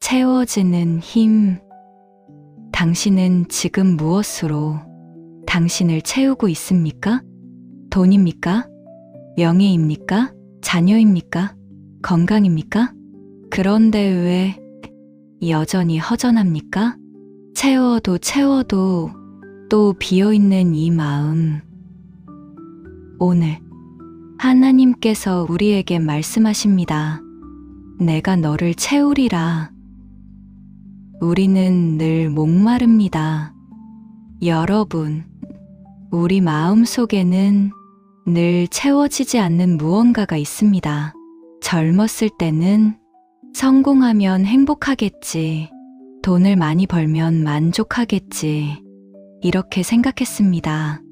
채워지는 힘. 당신은 지금 무엇으로 당신을 채우고 있습니까? 돈입니까? 명예입니까? 자녀입니까? 건강입니까? 그런데 왜 여전히 허전합니까? 채워도 또 비어있는 이 마음. 오늘 하나님께서 우리에게 말씀하십니다. 내가 너를 채우리라. 우리는 늘 목마릅니다. 여러분, 우리 마음 속에는 늘 채워지지 않는 무언가가 있습니다. 젊었을 때는 성공하면 행복하겠지, 돈을 많이 벌면 만족하겠지, 이렇게 생각했습니다.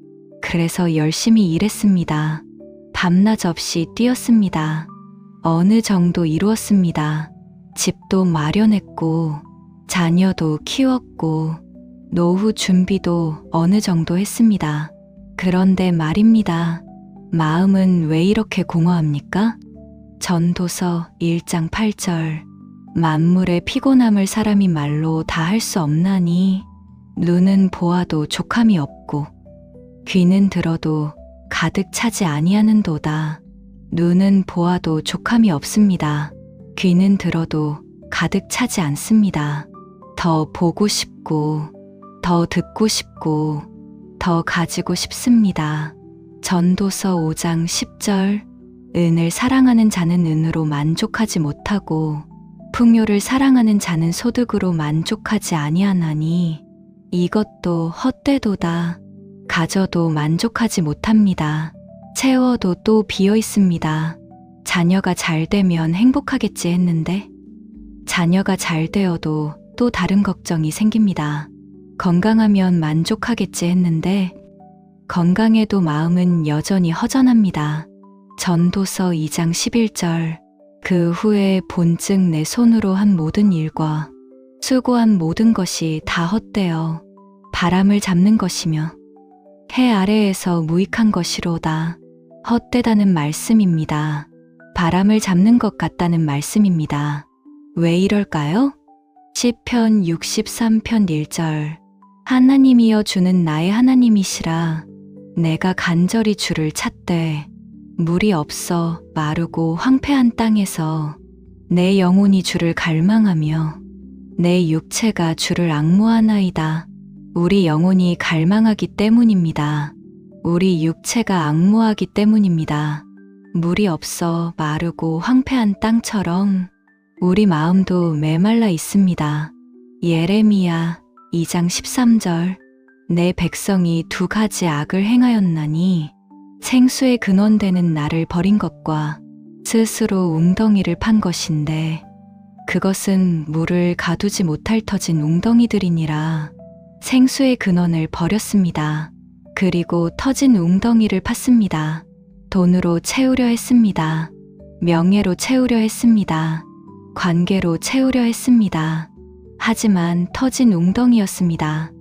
그래서 열심히 일했습니다. 밤낮 없이 뛰었습니다. 어느 정도 이루었습니다. 집도 마련했고, 자녀도 키웠고, 노후 준비도 어느 정도 했습니다. 그런데 말입니다. 마음은 왜 이렇게 공허합니까? 전도서 1장 8절. 만물의 피곤함을 사람이 말로 다 할 수 없나니 눈은 보아도 족함이 없고 귀는 들어도 가득 차지 아니하는도다. 눈은 보아도 족함이 없습니다. 귀는 들어도 가득 차지 않습니다. 더 보고 싶고 더 듣고 싶고 더 가지고 싶습니다. 전도서 5장 10절. 은을 사랑하는 자는 은으로 만족하지 못하고 풍요를 사랑하는 자는 소득으로 만족하지 아니하나니 이것도 헛되도다. 가져도 만족하지 못합니다. 채워도 또 비어 있습니다. 자녀가 잘 되면 행복하겠지 했는데 자녀가 잘 되어도 또 다른 걱정이 생깁니다. 건강하면 만족하겠지 했는데 건강해도 마음은 여전히 허전합니다. 전도서 2장 11절. 그 후에 본즉 내 손으로 한 모든 일과 수고한 모든 것이 다 헛되어 바람을 잡는 것이며 해 아래에서 무익한 것이로다. 헛되다는 말씀입니다. 바람을 잡는 것 같다는 말씀입니다. 왜 이럴까요? 시편 63편 1절. 하나님이여 주는 나의 하나님이시라. 내가 간절히 주를 찾되 물이 없어 마르고 황폐한 땅에서 내 영혼이 주를 갈망하며 내 육체가 주를 앙모하나이다. 우리 영혼이 갈망하기 때문입니다. 우리 육체가 앙모하기 때문입니다. 물이 없어 마르고 황폐한 땅처럼 우리 마음도 메말라 있습니다. 예레미야 2장 13절. 내 백성이 두 가지 악을 행하였나니 생수의 근원되는 나를 버린 것과 스스로 웅덩이를 판 것인데 그것은 물을 가두지 못할 터진 웅덩이들이니라. 생수의 근원을 버렸습니다. 그리고 터진 웅덩이를 팠습니다. 돈으로 채우려 했습니다. 명예로 채우려 했습니다. 관계로 채우려 했습니다. 하지만 터진 웅덩이였습니다.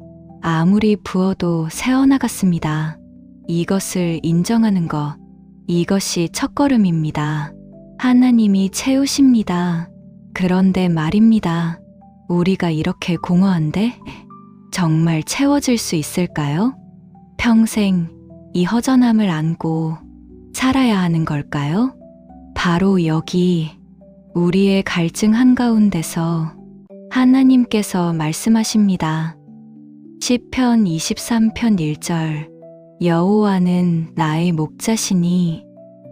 아무리 부어도 새어나갔습니다. 이것을 인정하는 것, 이것이 첫걸음입니다. 하나님이 채우십니다. 그런데 말입니다. 우리가 이렇게 공허한데 정말 채워질 수 있을까요? 평생 이 허전함을 안고 살아야 하는 걸까요? 바로 여기 우리의 갈증 한가운데서 하나님께서 말씀하십니다. 시편 23편 1절. 여호와는 나의 목자시니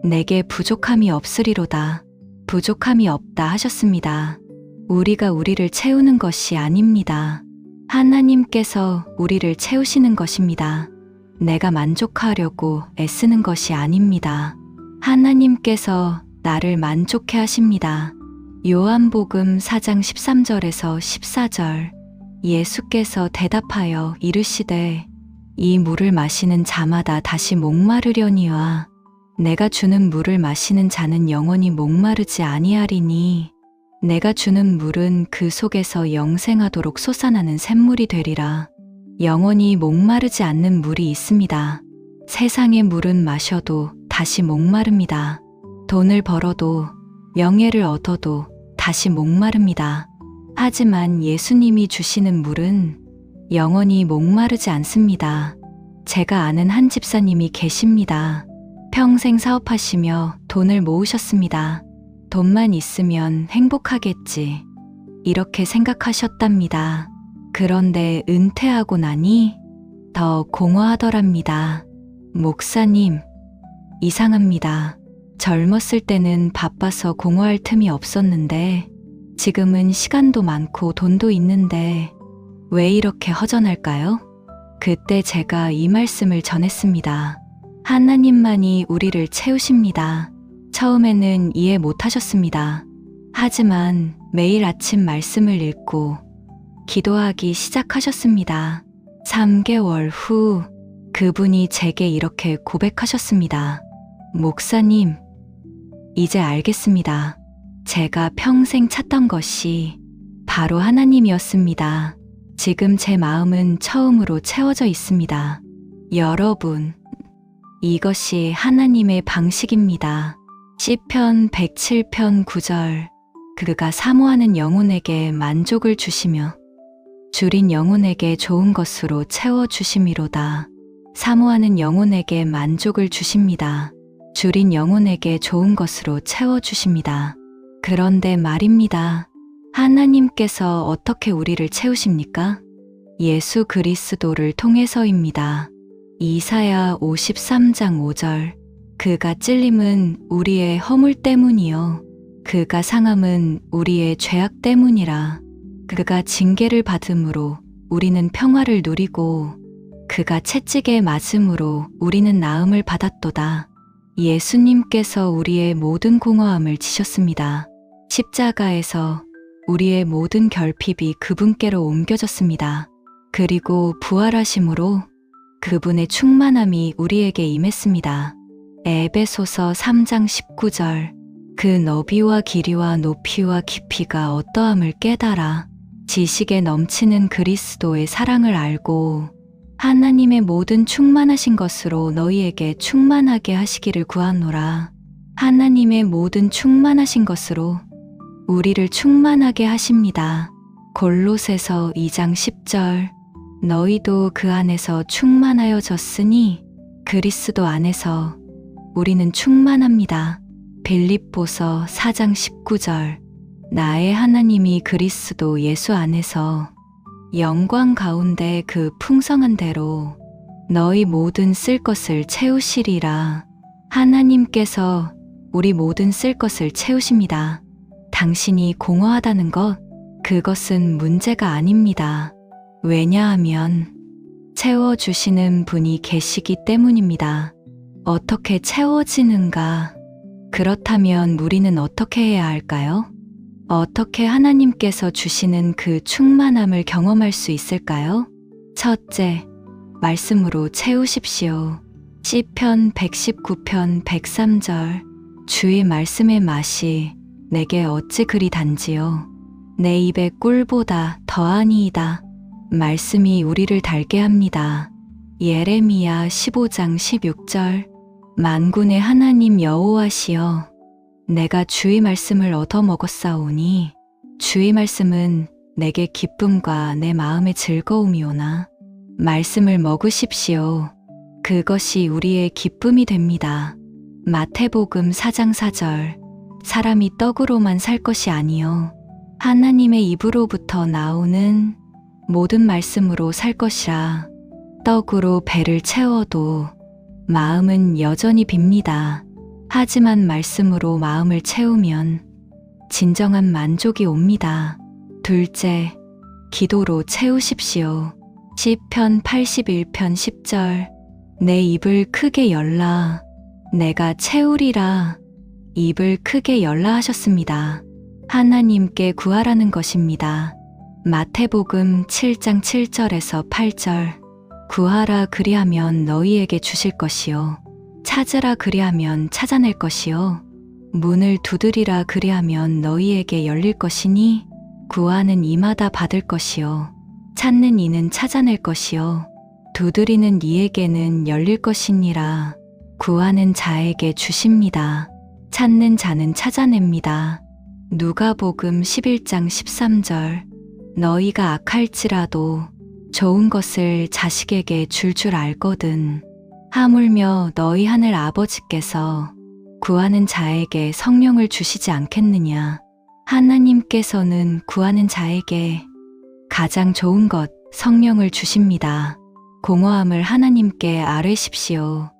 내게 부족함이 없으리로다. 부족함이 없다 하셨습니다. 우리가 우리를 채우는 것이 아닙니다. 하나님께서 우리를 채우시는 것입니다. 내가 만족하려고 애쓰는 것이 아닙니다. 하나님께서 나를 만족해 하십니다. 요한복음 4장 13절에서 14절. 예수께서 대답하여 이르시되 이 물을 마시는 자마다 다시 목마르려니와 내가 주는 물을 마시는 자는 영원히 목마르지 아니하리니 내가 주는 물은 그 속에서 영생하도록 솟아나는 샘물이 되리라. 영원히 목마르지 않는 물이 있습니다. 세상의 물은 마셔도 다시 목마릅니다. 돈을 벌어도 명예를 얻어도 다시 목마릅니다. 하지만 예수님이 주시는 물은 영원히 목마르지 않습니다. 제가 아는 한 집사님이 계십니다. 평생 사업하시며 돈을 모으셨습니다. 돈만 있으면 행복하겠지. 이렇게 생각하셨답니다. 그런데 은퇴하고 나니 더 공허하더랍니다. 목사님, 이상합니다. 젊었을 때는 바빠서 공허할 틈이 없었는데 지금은 시간도 많고 돈도 있는데 왜 이렇게 허전할까요? 그때 제가 이 말씀을 전했습니다. 하나님만이 우리를 채우십니다. 처음에는 이해 못하셨습니다. 하지만 매일 아침 말씀을 읽고 기도하기 시작하셨습니다. 3개월 후 그분이 제게 이렇게 고백하셨습니다. 목사님, 이제 알겠습니다. 제가 평생 찾던 것이 바로 하나님이었습니다. 지금 제 마음은 처음으로 채워져 있습니다. 여러분, 이것이 하나님의 방식입니다. 시편 107편 9절. 그가 사모하는 영혼에게 만족을 주시며 줄인 영혼에게 좋은 것으로 채워주심이로다. 사모하는 영혼에게 만족을 주십니다. 줄인 영혼에게 좋은 것으로 채워주십니다. 그런데 말입니다. 하나님께서 어떻게 우리를 채우십니까? 예수 그리스도를 통해서입니다. 이사야 53장 5절. 그가 찔림은 우리의 허물 때문이요 그가 상함은 우리의 죄악 때문이라. 그가 징계를 받음으로 우리는 평화를 누리고 그가 채찍에 맞음으로 우리는 나음을 받았도다. 예수님께서 우리의 모든 공허함을 지셨습니다. 십자가에서 우리의 모든 결핍이 그분께로 옮겨졌습니다. 그리고 부활하심으로 그분의 충만함이 우리에게 임했습니다. 에베소서 3장 19절. 그 너비와 길이와 높이와 깊이가 어떠함을 깨달아 지식에 넘치는 그리스도의 사랑을 알고 하나님의 모든 충만하신 것으로 너희에게 충만하게 하시기를 구하노라. 하나님의 모든 충만하신 것으로 우리를 충만하게 하십니다. 골로새서 2장 10절. 너희도 그 안에서 충만하여졌으니 그리스도 안에서 우리는 충만합니다. 빌립보서 4장 19절. 나의 하나님이 그리스도 예수 안에서 영광 가운데 그 풍성한 대로 너희 모든 쓸 것을 채우시리라. 하나님께서 우리 모든 쓸 것을 채우십니다. 당신이 공허하다는 것, 그것은 문제가 아닙니다. 왜냐하면 채워주시는 분이 계시기 때문입니다. 어떻게 채워지는가? 그렇다면 우리는 어떻게 해야 할까요? 어떻게 하나님께서 주시는 그 충만함을 경험할 수 있을까요? 첫째, 말씀으로 채우십시오. 시편 119편 103절. 주의 말씀의 맛이 내게 어찌 그리 단지요. 내 입의 꿀보다 더하니이다. 말씀이 우리를 달게 합니다. 예레미야 15장 16절. 만군의 하나님 여호와시여, 내가 주의 말씀을 얻어먹었사오니 주의 말씀은 내게 기쁨과 내 마음의 즐거움이오나. 말씀을 먹으십시오. 그것이 우리의 기쁨이 됩니다. 마태복음 4장 4절. 사람이 떡으로만 살 것이 아니요 하나님의 입으로부터 나오는 모든 말씀으로 살 것이라. 떡으로 배를 채워도 마음은 여전히 빕니다. 하지만 말씀으로 마음을 채우면 진정한 만족이 옵니다. 둘째, 기도로 채우십시오. 시편 81편 10절. 내 입을 크게 열라. 내가 채우리라. 입을 크게 열라 하셨습니다. 하나님께 구하라는 것입니다. 마태복음 7장 7절에서 8절. 구하라 그리하면 너희에게 주실 것이요. 찾으라 그리하면 찾아낼 것이요. 문을 두드리라 그리하면 너희에게 열릴 것이니 구하는 이마다 받을 것이요. 찾는 이는 찾아낼 것이요. 두드리는 이에게는 열릴 것이니라. 구하는 자에게 주십니다. 찾는 자는 찾아냅니다. 누가복음 11장 13절. 너희가 악할지라도 좋은 것을 자식에게 줄 알거든. 하물며 너희 하늘 아버지께서 구하는 자에게 성령을 주시지 않겠느냐. 하나님께서는 구하는 자에게 가장 좋은 것 성령을 주십니다. 공허함을 하나님께 아뢰십시오.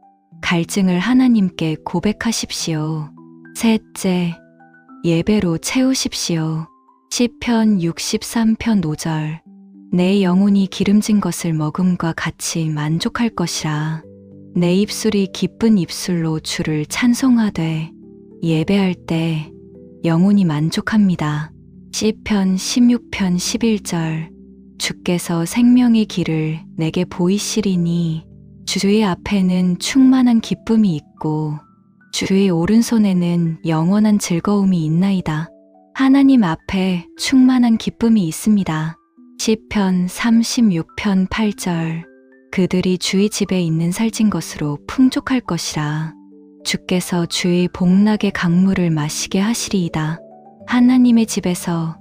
갈증을 하나님께 고백하십시오. 셋째, 예배로 채우십시오. 시편 63편 5절. 내 영혼이 기름진 것을 먹음과 같이 만족할 것이라. 내 입술이 기쁜 입술로 주를 찬송하되 예배할 때 영혼이 만족합니다. 시편 16편 11절. 주께서 생명의 길을 내게 보이시리니 주의 앞에는 충만한 기쁨이 있고 주의 오른손에는 영원한 즐거움이 있나이다. 하나님 앞에 충만한 기쁨이 있습니다. 시편 36편 8절. 그들이 주의 집에 있는 살찐 것으로 풍족할 것이라. 주께서 주의 복락의 강물을 마시게 하시리이다. 하나님의 집에서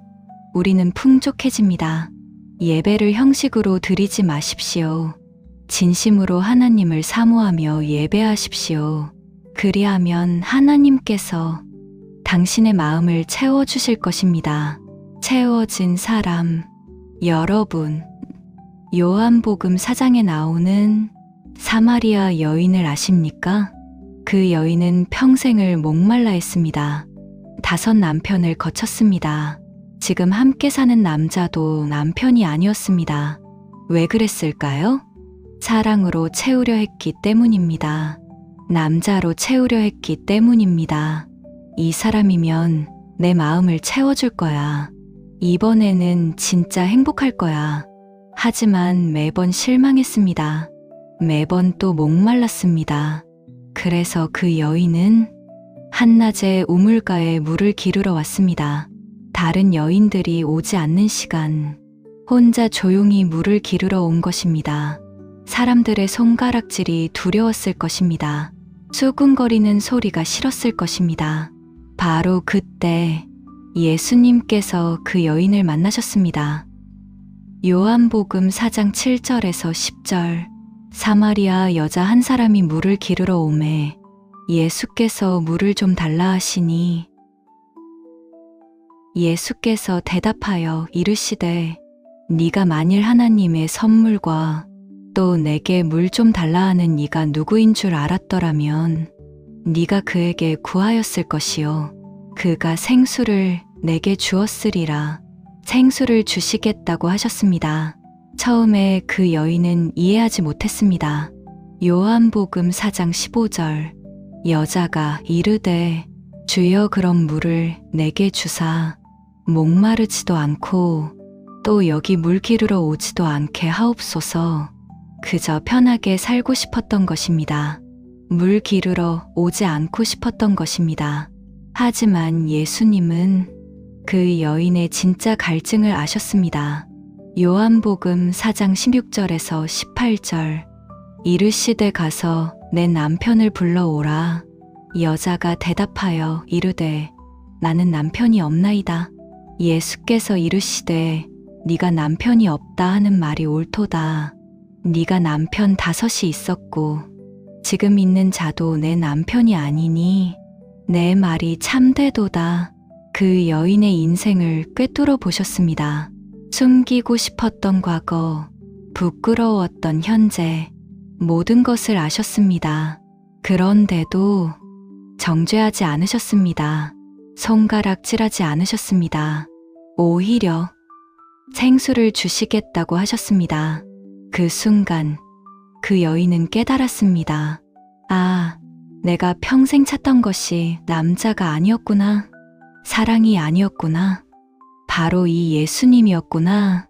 우리는 풍족해집니다. 예배를 형식으로 드리지 마십시오. 진심으로 하나님을 사모하며 예배하십시오. 그리하면 하나님께서 당신의 마음을 채워주실 것입니다. 채워진 사람, 여러분, 요한복음 4장에 나오는 사마리아 여인을 아십니까? 그 여인은 평생을 목말라 했습니다. 5 남편을 거쳤습니다. 지금 함께 사는 남자도 남편이 아니었습니다. 왜 그랬을까요? 사랑으로 채우려 했기 때문입니다. 남자로 채우려 했기 때문입니다. 이 사람이면 내 마음을 채워줄 거야. 이번에는 진짜 행복할 거야. 하지만 매번 실망했습니다. 매번 또 목말랐습니다. 그래서 그 여인은 한낮에 우물가에 물을 기르러 왔습니다. 다른 여인들이 오지 않는 시간, 혼자 조용히 물을 기르러 온 것입니다. 사람들의 손가락질이 두려웠을 것입니다. 수군거리는 소리가 싫었을 것입니다. 바로 그때 예수님께서 그 여인을 만나셨습니다. 요한복음 4장 7절에서 10절. 사마리아 여자 한 사람이 물을 기르러 오매 예수께서 물을 좀 달라 하시니 예수께서 대답하여 이르시되 네가 만일 하나님의 선물과 또 내게 물 좀 달라 하는 이가 누구인 줄 알았더라면 네가 그에게 구하였을 것이요 그가 생수를 내게 주었으리라. 생수를 주시겠다고 하셨습니다. 처음에 그 여인은 이해하지 못했습니다. 요한복음 4장 15절. 여자가 이르되 주여 그럼 물을 내게 주사 목마르지도 않고 또 여기 물 기르러 오지도 않게 하옵소서. 그저 편하게 살고 싶었던 것입니다. 물 기르러 오지 않고 싶었던 것입니다. 하지만 예수님은 그 여인의 진짜 갈증을 아셨습니다. 요한복음 4장 16절에서 18절. 이르시되 가서 내 남편을 불러오라. 여자가 대답하여 이르되 나는 남편이 없나이다. 예수께서 이르시되 네가 남편이 없다 하는 말이 옳도다. 네가 남편 5이 있었고 지금 있는 자도 내 남편이 아니니 내 말이 참되도다. 그 여인의 인생을 꿰뚫어 보셨습니다. 숨기고 싶었던 과거, 부끄러웠던 현재, 모든 것을 아셨습니다. 그런데도 정죄하지 않으셨습니다. 손가락질하지 않으셨습니다. 오히려 생수를 주시겠다고 하셨습니다. 그 순간 그 여인은 깨달았습니다. 아, 내가 평생 찾던 것이 남자가 아니었구나. 사랑이 아니었구나. 바로 이 예수님이었구나.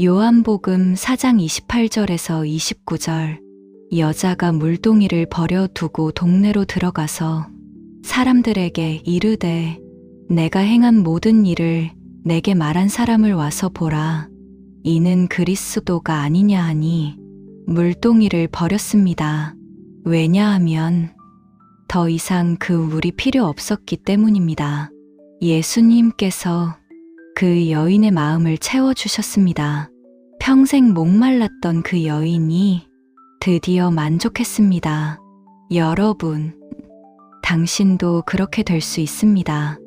요한복음 4장 28절에서 29절. 여자가 물동이를 버려두고 동네로 들어가서 사람들에게 이르되 내가 행한 모든 일을 내게 말한 사람을 와서 보라. 이는 그리스도가 아니냐 하니 물동이를 버렸습니다. 왜냐하면 더 이상 그 물이 필요 없었기 때문입니다. 예수님께서 그 여인의 마음을 채워주셨습니다. 평생 목말랐던 그 여인이 드디어 만족했습니다. 여러분, 당신도 그렇게 될 수 있습니다.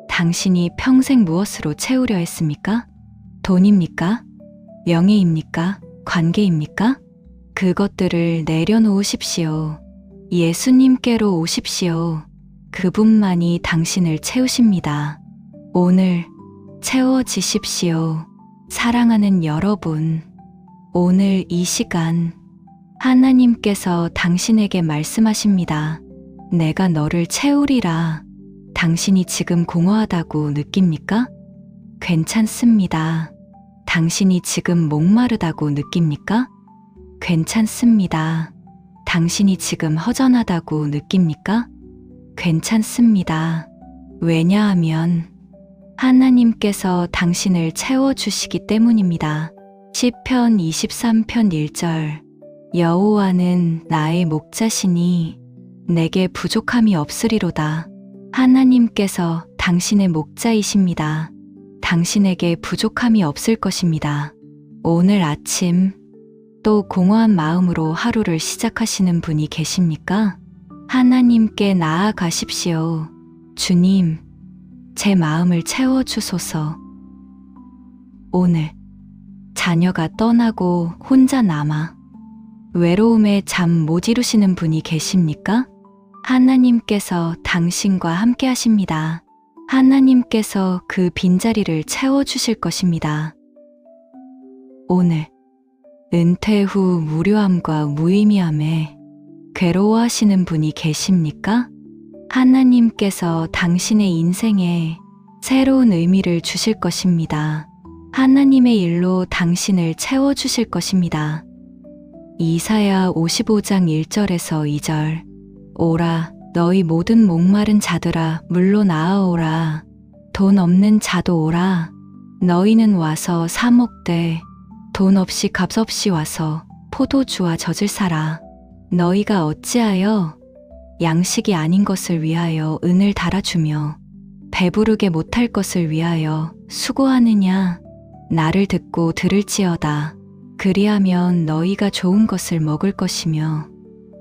당신이 평생 무엇으로 채우려 했습니까? 돈입니까? 명예입니까? 관계입니까? 그것들을 내려놓으십시오. 예수님께로 오십시오. 그분만이 당신을 채우십니다. 오늘 채워지십시오. 사랑하는 여러분, 오늘 이 시간 하나님께서 당신에게 말씀하십니다. 내가 너를 채우리라. 당신이 지금 공허하다고 느낍니까? 괜찮습니다. 당신이 지금 목마르다고 느낍니까? 괜찮습니다. 당신이 지금 허전하다고 느낍니까? 괜찮습니다. 왜냐하면 하나님께서 당신을 채워주시기 때문입니다. 시편 23편 1절 여호와는 나의 목자시니 내게 부족함이 없으리로다. 하나님께서 당신의 목자이십니다. 당신에게 부족함이 없을 것입니다. 오늘 아침 또 공허한 마음으로 하루를 시작하시는 분이 계십니까? 하나님께 나아가십시오. 주님, 제 마음을 채워주소서. 오늘 자녀가 떠나고 혼자 남아 외로움에 잠 못 이루시는 분이 계십니까? 하나님께서 당신과 함께 하십니다. 하나님께서 그 빈자리를 채워주실 것입니다. 오늘 은퇴 후 무료함과 무의미함에 괴로워하시는 분이 계십니까? 하나님께서 당신의 인생에 새로운 의미를 주실 것입니다. 하나님의 일로 당신을 채워주실 것입니다. 이사야 55장 1절에서 2절 오라 너희 모든 목마른 자들아 물로 나아오라. 돈 없는 자도 오라. 너희는 와서 사 먹되 돈 없이 값없이 와서 포도주와 젖을 사라. 너희가 어찌하여 양식이 아닌 것을 위하여 은을 달아주며 배부르게 못할 것을 위하여 수고하느냐. 나를 듣고 들을지어다. 그리하면 너희가 좋은 것을 먹을 것이며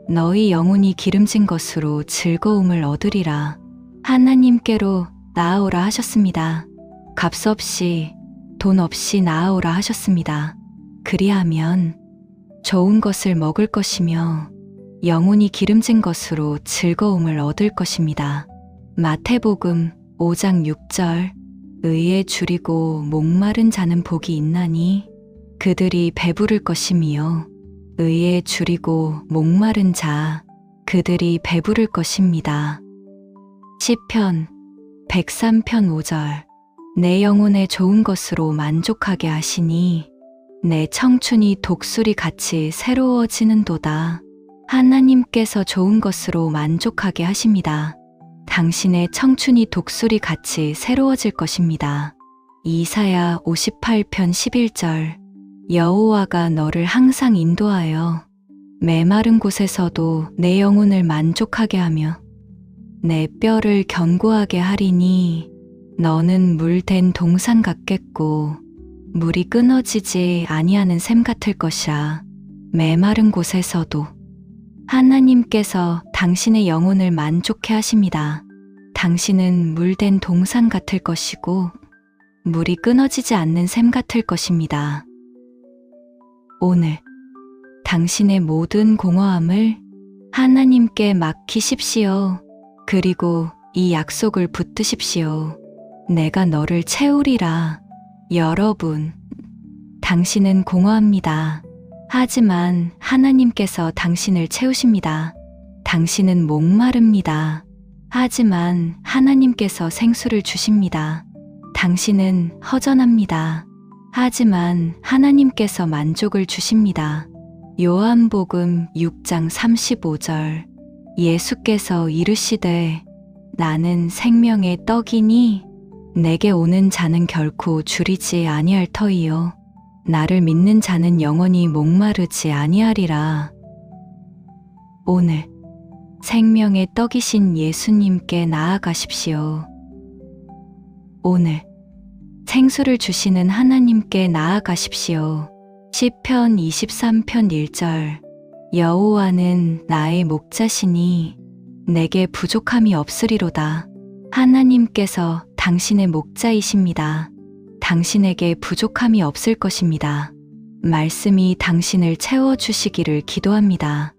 너희 영혼이 기름진 것으로 즐거움을 얻으리라. 하나님께로 나아오라 하셨습니다. 값없이 돈 없이 나아오라 하셨습니다. 그리하면 좋은 것을 먹을 것이며 영혼이 기름진 것으로 즐거움을 얻을 것입니다. 마태복음 5장 6절 의에 줄이고 목마른 자는 복이 있나니 그들이 배부를 것이며 의에 줄이고 목마른 자 그들이 배부를 것입니다. 시편 103편 5절 내 영혼의 좋은 것으로 만족하게 하시니 내 청춘이 독수리 같이 새로워지는도다. 하나님께서 좋은 것으로 만족하게 하십니다. 당신의 청춘이 독수리 같이 새로워질 것입니다. 이사야 58편 11절 여호와가 너를 항상 인도하여 메마른 곳에서도 내 영혼을 만족하게 하며 내 뼈를 견고하게 하리니 너는 물된 동산 같겠고 물이 끊어지지 아니하는 샘 같을 것이라. 메마른 곳에서도 하나님께서 당신의 영혼을 만족해 하십니다. 당신은 물된 동산 같을 것이고 물이 끊어지지 않는 샘 같을 것입니다. 오늘 당신의 모든 공허함을 하나님께 맡기십시오. 그리고 이 약속을 붙드십시오. 내가 너를 채우리라. 여러분, 당신은 공허합니다. 하지만 하나님께서 당신을 채우십니다. 당신은 목마릅니다. 하지만 하나님께서 생수를 주십니다. 당신은 허전합니다. 하지만 하나님께서 만족을 주십니다. 요한복음 6장 35절 예수께서 이르시되 나는 생명의 떡이니 내게 오는 자는 결코 줄이지 아니할 터이요 나를 믿는 자는 영원히 목마르지 아니하리라. 오늘 생명의 떡이신 예수님께 나아가십시오. 오늘 생수를 주시는 하나님께 나아가십시오. 시편 23편 1절. 여호와는 나의 목자시니 내게 부족함이 없으리로다. 하나님께서 당신의 목자이십니다. 당신에게 부족함이 없을 것입니다. 말씀이 당신을 채워주시기를 기도합니다.